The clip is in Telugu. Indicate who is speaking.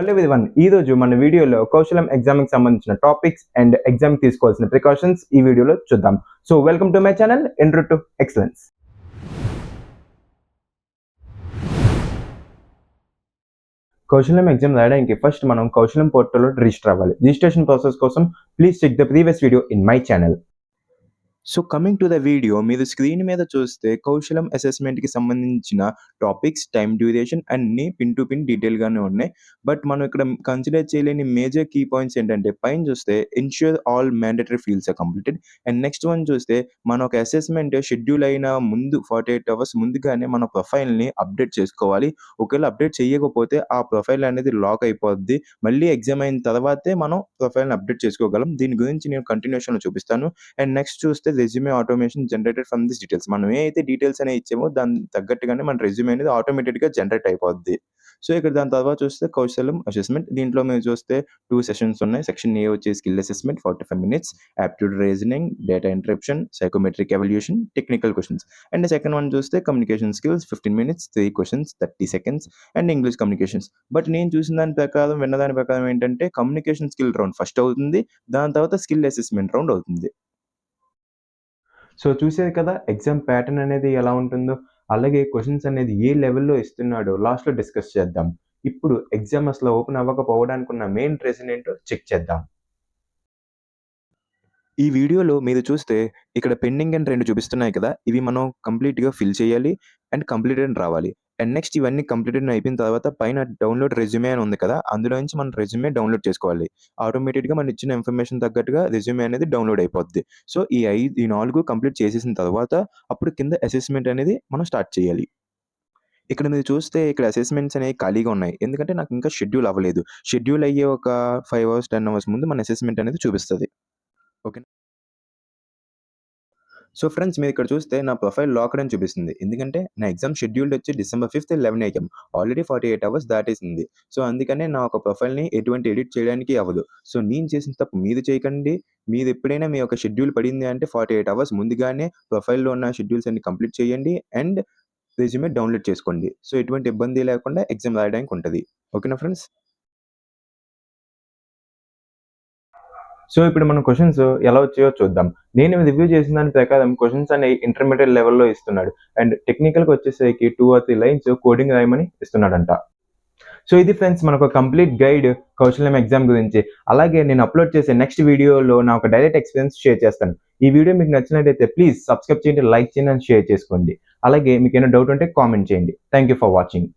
Speaker 1: హలో ఎవ్రీవన్, ఈ రోజు మన వీడియోలో కౌశలం ఎగ్జామ్ కి సంబంధించిన టాపిక్స్ అండ్ ఎగ్జామ్ తీసుకోవాల్సిన ప్రికాషన్స్ ఈ వీడియోలో చూద్దాం. So welcome to my channel intro to excellence. Kaushalam exam రాయడానికి ఫస్ట్ మనం కౌశలం పోర్టల్లో రిజిస్టర్ అవ్వాలి. రిజిస్ట్రేషన్ ప్రాసెస్ కోసం please check the previous video in my channel. So coming to the video, మీరు స్క్రీన్ మీద చూస్తే కౌశలం అసెస్మెంట్కి సంబంధించిన టాపిక్స్, టైమ్ డ్యూరేషన్ అన్నీ పిన్ టు పిన్ డీటెయిల్గానే ఉన్నాయి. బట్ మనం ఇక్కడ కన్సిడర్ చేయలేని మేజర్ కీ పాయింట్స్ ఏంటంటే, పైన చూస్తే ensure all mandatory fields are completed. And next one చూస్తే మన ఒక అసెస్మెంట్ షెడ్యూల్ అయిన ముందు 48 అవర్స్ ముందుగానే మన ప్రొఫైల్ని అప్డేట్ చేసుకోవాలి. ఒకవేళ అప్డేట్ చేయకపోతే ఆ ప్రొఫైల్ అనేది లాక్ అయిపోద్ది. మళ్ళీ ఎగ్జామ్ అయిన తర్వాతే మనం ప్రొఫైల్ని అప్డేట్ చేసుకోగలం. దీని గురించి నేను కంటిన్యూషన్లో చూపిస్తాను. అండ్ నెక్స్ట్ చూస్తే resume automation generated from this details. మనం ఏ అయితే డీటెయిల్స్ అనేవి ఇచ్చామో దానికి తగ్గట్టుగానే మన రెజ్యూమే అనేది ఆటోమేటెడ్గా జనరేట్ అయిపోద్ది. సో ఇక్కడ దాని తర్వాత చూస్తే కౌశలం అసెస్మెంట్. దీంట్లో మీరు చూస్తే 2 సెషన్స్ ఉన్నాయి. సెక్షన్ ఏ వచ్చి skill assessment 45 minutes, aptitude reasoning, data interruption, psychometric evaluation, technical questions. And second one చూస్తే communication skills 15 minutes, 3 questions, 30 seconds and English communications. But నేను చూసిన దాని ప్రకారం, విన్న దాని ప్రకారం ఏంటంటే కమ్యూనికేషన్ స్కిల్ రౌండ్ ఫస్ట్ అవుతుంది, దాని తర్వాత స్కిల్ అసెస్మెంట్ రౌండ్ అవుతుంది. సో చూసేది కదా ఎగ్జామ్ ప్యాటర్న్ అనేది ఎలా ఉంటుందో. అలాగే క్వశ్చన్స్ అనేది ఏ లెవెల్లో ఇస్తున్నాడో లాస్ట్లో డిస్కస్ చేద్దాం. ఇప్పుడు ఎగ్జామ్ అసలు ఓపెన్ అవ్వకపోవడానికి ఉన్న మెయిన్ రీజన్ ఏంటో చెక్ చేద్దాం. ఈ వీడియోలో మీరు చూస్తే ఇక్కడ పెండింగ్ అని 2 చూపిస్తున్నాయి కదా, ఇవి మనం కంప్లీట్‌గా ఫిల్ చేయాలి అండ్ కంప్లీటెడ్ అని రావాలి. అండ్ నెక్స్ట్ ఇవన్నీ కంప్లీటెడ్ అయిపోయిన తర్వాత పైన డౌన్‌లోడ్ రెజ్యూమే అని ఉంది కదా, అందులో నుంచి మనం రెజ్యూమే డౌన్‌లోడ్ చేసుకోవాలి. ఆటోమేటిక్‌గా మనం ఇచ్చిన ఇన్ఫర్మేషన్ తగ్గట్టుగా రెజ్యూమే అనేది డౌన్‌లోడ్ అయిపోద్ది. సో ఈ 4 కంప్లీట్ చేసేసిన తర్వాత అప్పుడు కింద అసెస్మెంట్ అనేది మనం స్టార్ట్ చేయాలి. ఇక్కడ మీరు చూస్తే ఇక్కడ అసెస్మెంట్స్ అనేవి ఖాళీగా ఉన్నాయి. ఎందుకంటే నాకు ఇంకా షెడ్యూల్ అవ్వలేదు. షెడ్యూల్ అయ్యే ఒక 5 అవర్స్, 10 అవర్స్ ముందు మన అసెస్మెంట్ అనేది చూపిస్తది. ఓకేనా? సో ఫ్రెండ్స్, మీరు ఇక్కడ చూస్తే నా ప్రొఫైల్ లాక్డ్ అని చూపిస్తుంది. ఎందుకంటే నా ఎగ్జామ్ షెడ్యూల్డ్ వచ్చి December 5th 11 AM. Already 48 hours దాటేసింది. సో అందుకనే నా ఒక ప్రొఫైల్‌ని ఎటువంటి ఎడిట్ చేయడానికి అవ్వదు. సో నేను చేసిన తప్పు మీరు చేయకండి. మీరు ఎప్పుడైనా మీ యొక్క షెడ్యూల్ పడింది అంటే 48 అవర్స్ ముందుగానే ప్రొఫైల్‌లో ఉన్న షెడ్యూల్స్ అన్ని కంప్లీట్ చేయండి అండ్ రెజ్యూమే డౌన్‌లోడ్ చేసుకోండి. సో ఎటువంటి ఇబ్బంది లేకుండా ఎగ్జామ్ రాయడానికి ఉంటది. ఓకేనా ఫ్రెండ్స్? సో ఇప్పుడు మనం క్వశ్చన్స్ ఎలా వచ్చాయో చూద్దాం. నేను రివ్యూ చేసిన దాని ప్రకారం క్వశ్చన్స్ అనేవి ఇంటర్మీడియట్ లెవెల్‌లో ఇస్తున్నాడు. అండ్ టెక్నికల్‌గా వచ్చేసరికి 2 or 3 లైన్స్ కోడింగ్ రాయమని ఇస్తున్నాడంట. సో ఇది ఫ్రెండ్స్ మనకు కంప్లీట్ గైడ్ కౌశలం ఎగ్జామ్ గురించి. అలాగే నేను అప్లోడ్ చేసే నెక్స్ట్ వీడియోలో నా ఒక డైరెక్ట్ ఎక్స్‌పీరియన్స్ షేర్ చేస్తాను. ఈ వీడియో మీకు నచ్చినట్లయితే ప్లీజ్ సబ్స్క్రైబ్ చేయండి, లైక్ చేయండి అండ్ షేర్ చేసుకోండి. అలాగే మీకేమైనా డౌట్ ఉంటే కామెంట్ చేయండి. Thank you for watching.